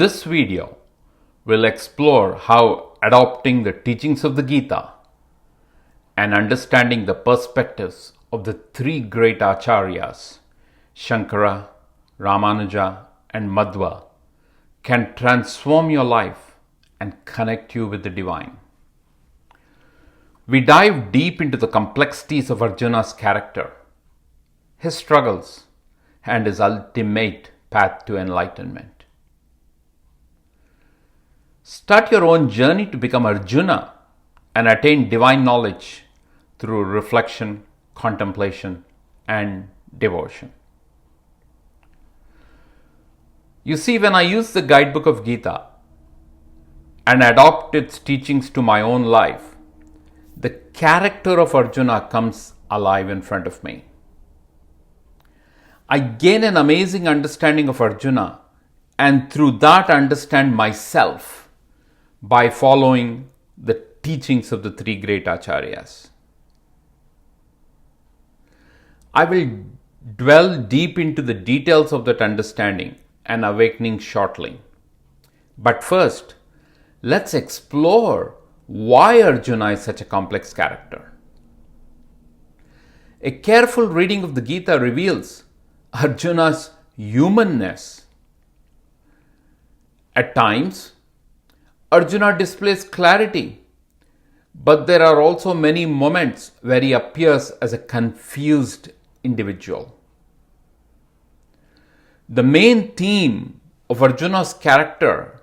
this video, we'll explore how adopting the teachings of the Gita and understanding the perspectives of the three great Acharyas, Sankara, Ramanuja, and Madhwa, can transform your life and connect you with the divine. We dive deep into the complexities of Arjuna's character, his struggles, and his ultimate path to enlightenment. Start your own journey to become Arjuna and attain divine knowledge through reflection, contemplation, and devotion. You see, when I use the guidebook of Gita and adopt its teachings to my own life, the character of Arjuna comes alive in front of me. I gain an amazing understanding of Arjuna, and through that understand myself by following the teachings of the three great Acharyas. I will dwell deep into the details of that understanding and awakening shortly. But first, let's explore why Arjuna is such a complex character. A careful reading of the Gita reveals Arjuna's humanness. At times, Arjuna displays clarity, but there are also many moments where he appears as a confused individual. The main theme of Arjuna's character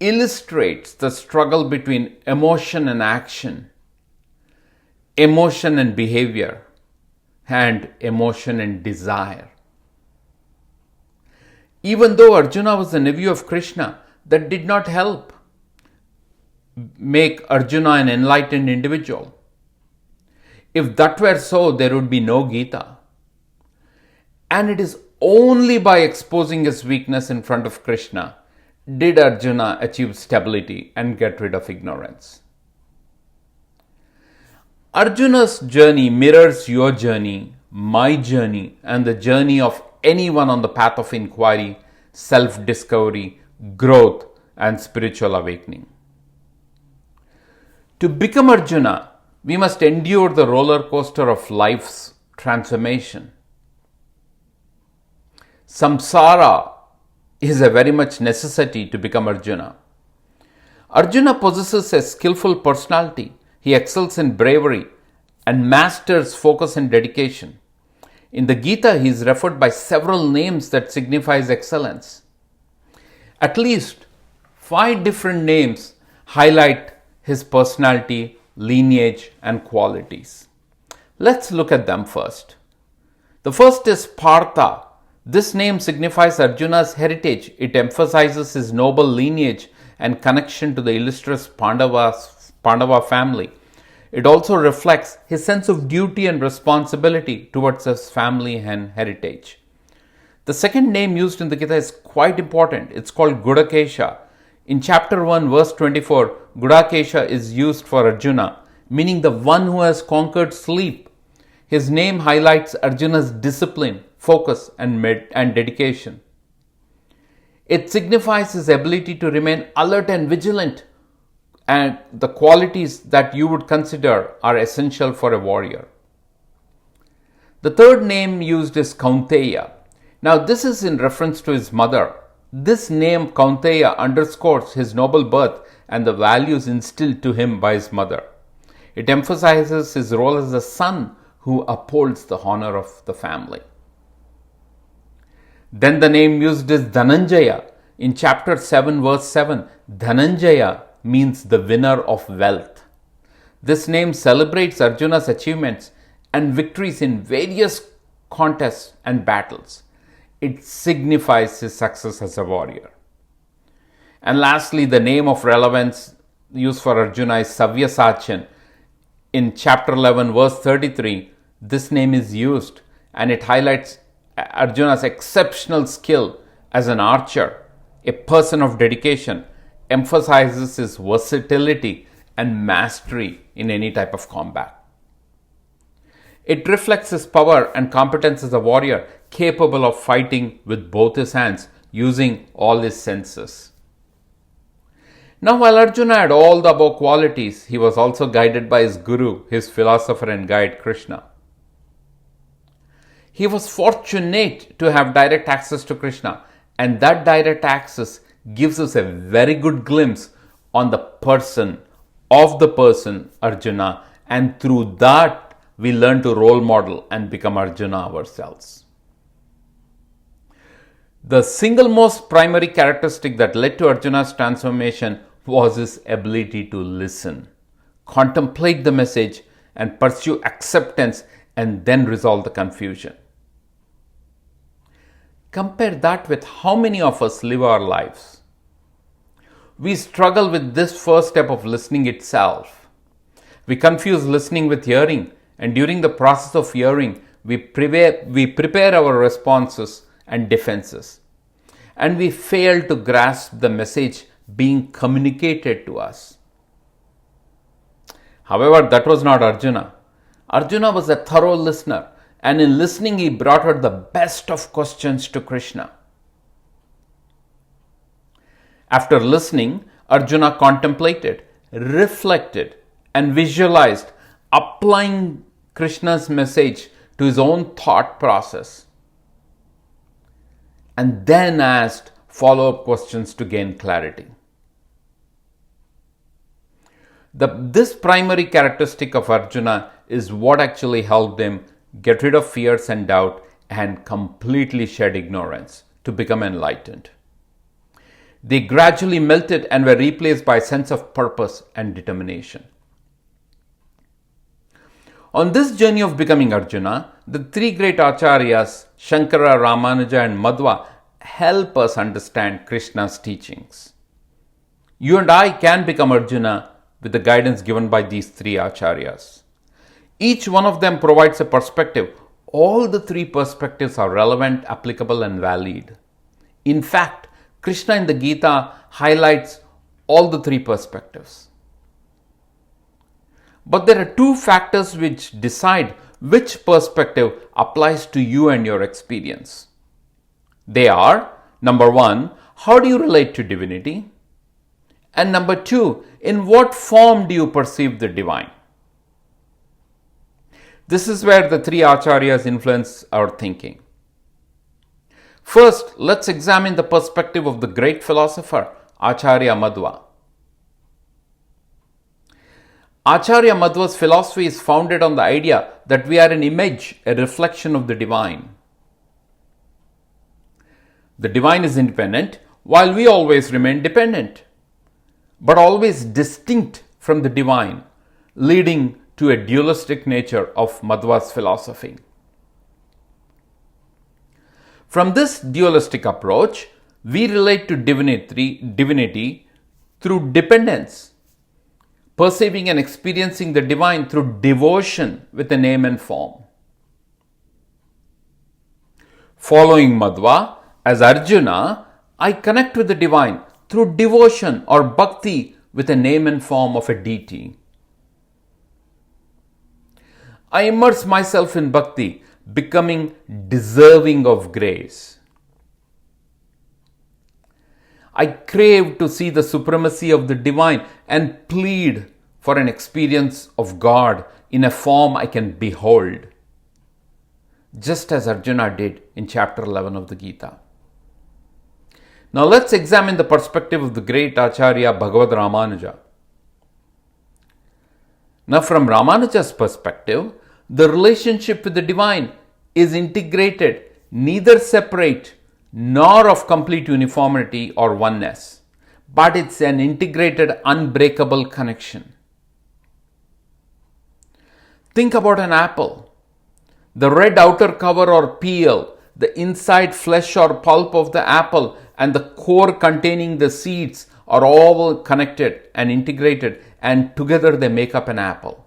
illustrates the struggle between emotion and action, emotion and behavior, and emotion and desire. Even though Arjuna was the nephew of Krishna, that did not help make Arjuna an enlightened individual. If that were so, there would be no Gita. And it is only by exposing his weakness in front of Krishna did Arjuna achieve stability and get rid of ignorance. Arjuna's journey mirrors your journey, my journey, and the journey of anyone on the path of inquiry, self-discovery, growth, and spiritual awakening. To become Arjuna, we must endure the roller coaster of life's transformation. Samsara is a very much necessity to become Arjuna. Arjuna possesses a skillful personality. He excels in bravery and masters focus and dedication. In the Gita, he is referred by several names that signifies excellence. At least 5 different names highlight his personality, lineage, and qualities. Let's look at them first. The first is Partha. This name signifies Arjuna's heritage. It emphasizes his noble lineage and connection to the illustrious Pandava family. It also reflects his sense of duty and responsibility towards his family and heritage. The second name used in the Gita is quite important. It's called Gudakesha. In chapter 1, verse 24, Gudakesha is used for Arjuna, meaning the one who has conquered sleep. His name highlights Arjuna's discipline, focus, and dedication. It signifies his ability to remain alert and vigilant, and the qualities that you would consider are essential for a warrior. The third name used is Kaunteya. Now, this is in reference to his mother. This name Kaunteya underscores his noble birth and the values instilled to him by his mother. It emphasizes his role as a son who upholds the honor of the family. Then the name used is Dhananjaya. In chapter 7, verse 7, Dhananjaya means the winner of wealth. This name celebrates Arjuna's achievements and victories in various contests and battles. It signifies his success as a warrior. And lastly, the name of relevance used for Arjuna is Savyasachin. In chapter 11, verse 33, this name is used and it highlights Arjuna's exceptional skill as an archer, a person of dedication, emphasizes his versatility and mastery in any type of combat. It reflects his power and competence as a warrior, capable of fighting with both his hands, using all his senses. Now, while Arjuna had all the above qualities, he was also guided by his guru, his philosopher and guide Krishna. He was fortunate to have direct access to Krishna, and that direct access gives us a very good glimpse on the person Arjuna, and through that we learn to role model and become Arjuna ourselves. The single most primary characteristic that led to Arjuna's transformation was his ability to listen, contemplate the message, and pursue acceptance, and then resolve the confusion. Compare that with how many of us live our lives. We struggle with this first step of listening itself. We confuse listening with hearing, and during the process of hearing, we prepare our responses and defenses, and we fail to grasp the message being communicated to us. However, that was not Arjuna. Arjuna was a thorough listener, and in listening he brought out the best of questions to Krishna. After listening, Arjuna contemplated, reflected, and visualized, applying Krishna's message to his own thought process, and then asked follow-up questions to gain clarity. This primary characteristic of Arjuna is what actually helped him get rid of fears and doubt and completely shed ignorance to become enlightened. They gradually melted and were replaced by a sense of purpose and determination. On this journey of becoming Arjuna, the three great Acharyas, Sankara, Ramanuja, and Madhwa, help us understand Krishna's teachings. You and I can become Arjuna with the guidance given by these three Acharyas. Each one of them provides a perspective. All the three perspectives are relevant, applicable, and valid. In fact, Krishna in the Gita highlights all the three perspectives. But there are two factors which decide which perspective applies to you and your experience. They are, number one, how do you relate to divinity? And number two, in what form do you perceive the divine? This is where the three Acharyas influence our thinking. First, let's examine the perspective of the great philosopher, Acharya Madhwa. Acharya Madhwa's philosophy is founded on the idea that we are an image, a reflection of the divine. The divine is independent, while we always remain dependent, but always distinct from the divine, leading to a dualistic nature of Madhwa's philosophy. From this dualistic approach, we relate to divinity through dependence, perceiving and experiencing the divine through devotion with a name and form. Following Madhwa, as Arjuna, I connect with the divine through devotion or bhakti with a name and form of a deity. I immerse myself in bhakti, becoming deserving of grace. I crave to see the supremacy of the divine and plead for an experience of God in a form I can behold, just as Arjuna did in chapter 11 of the Gita. Now let's examine the perspective of the great Acharya Bhagavad Ramanuja. Now from Ramanuja's perspective, the relationship with the divine is integrated, neither separate nor of complete uniformity or oneness, but it's an integrated, unbreakable connection. Think about an apple. The red outer cover or peel, the inside flesh or pulp of the apple, and the core containing the seeds are all connected and integrated, and together they make up an apple.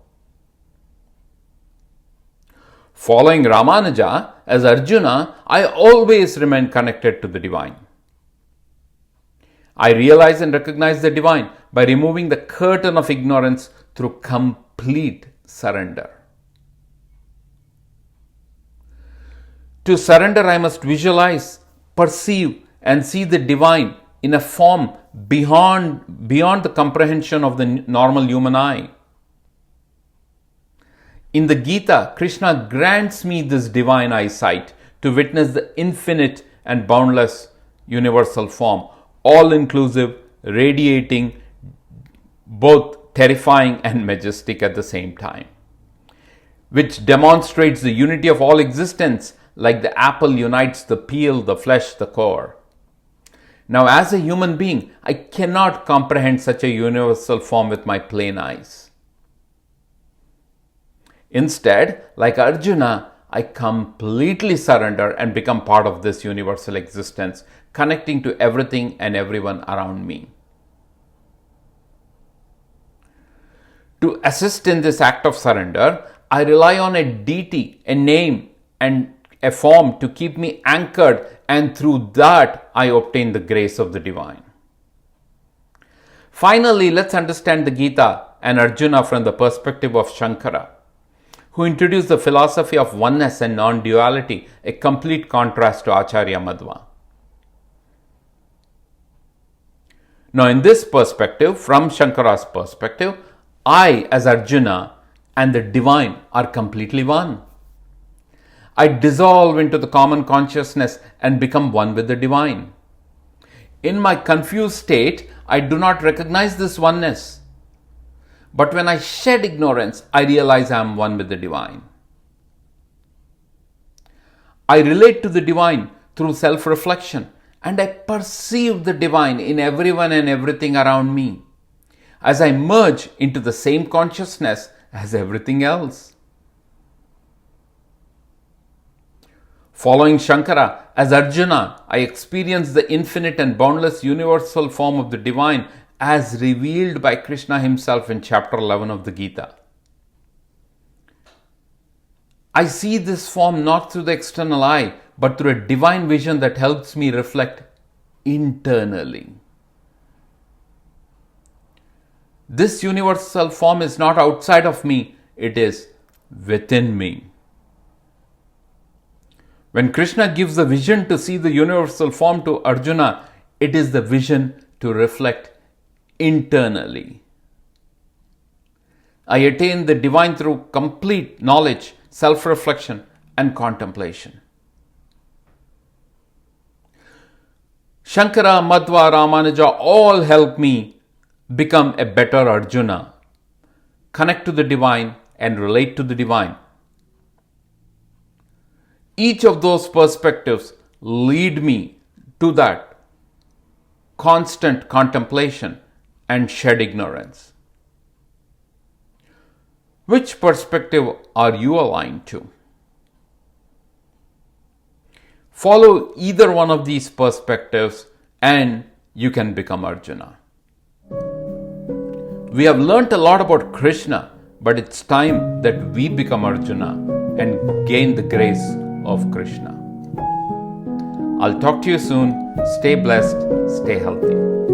Following Ramanuja, as Arjuna, I always remain connected to the divine. I realize and recognize the divine by removing the curtain of ignorance through complete surrender. To surrender, I must visualize, perceive, and see the divine in a form beyond the comprehension of the normal human eye. In the Gita, Krishna grants me this divine eyesight to witness the infinite and boundless universal form, all-inclusive, radiating, both terrifying and majestic at the same time, which demonstrates the unity of all existence, like the apple unites the peel, the flesh, the core. Now, as a human being, I cannot comprehend such a universal form with my plain eyes. Instead, like Arjuna, I completely surrender and become part of this universal existence, connecting to everything and everyone around me. To assist in this act of surrender, I rely on a deity, a name, and a form to keep me anchored, and through that I obtain the grace of the divine. Finally, let's understand the Gita and Arjuna from the perspective of Sankara, who introduced the philosophy of oneness and non-duality, a complete contrast to Acharya Madhwa. Now, in this perspective, from Sankara's perspective, I, as Arjuna, and the divine are completely one. I dissolve into the common consciousness and become one with the divine. In my confused state, I do not recognize this oneness. But when I shed ignorance, I realize I am one with the divine. I relate to the divine through self-reflection, and I perceive the divine in everyone and everything around me, as I merge into the same consciousness as everything else. Following Sankara, as Arjuna, I experience the infinite and boundless universal form of the divine as revealed by Krishna himself in chapter 11 of the Gita. I see this form not through the external eye, but through a divine vision that helps me reflect internally. This universal form is not outside of me, it is within me. When Krishna gives the vision to see the universal form to Arjuna, it is the vision to reflect internally. I attain the divine through complete knowledge, self-reflection, and contemplation. Sankara, Madhwa, Ramanuja all help me become a better Arjuna, connect to the divine, and relate to the divine. Each of those perspectives lead me to that constant contemplation and shed ignorance. Which perspective are you aligned to? Follow either one of these perspectives and you can become Arjuna. We have learnt a lot about Krishna, but it's time that we become Arjuna and gain the grace of Krishna. I'll talk to you soon. Stay blessed, stay healthy.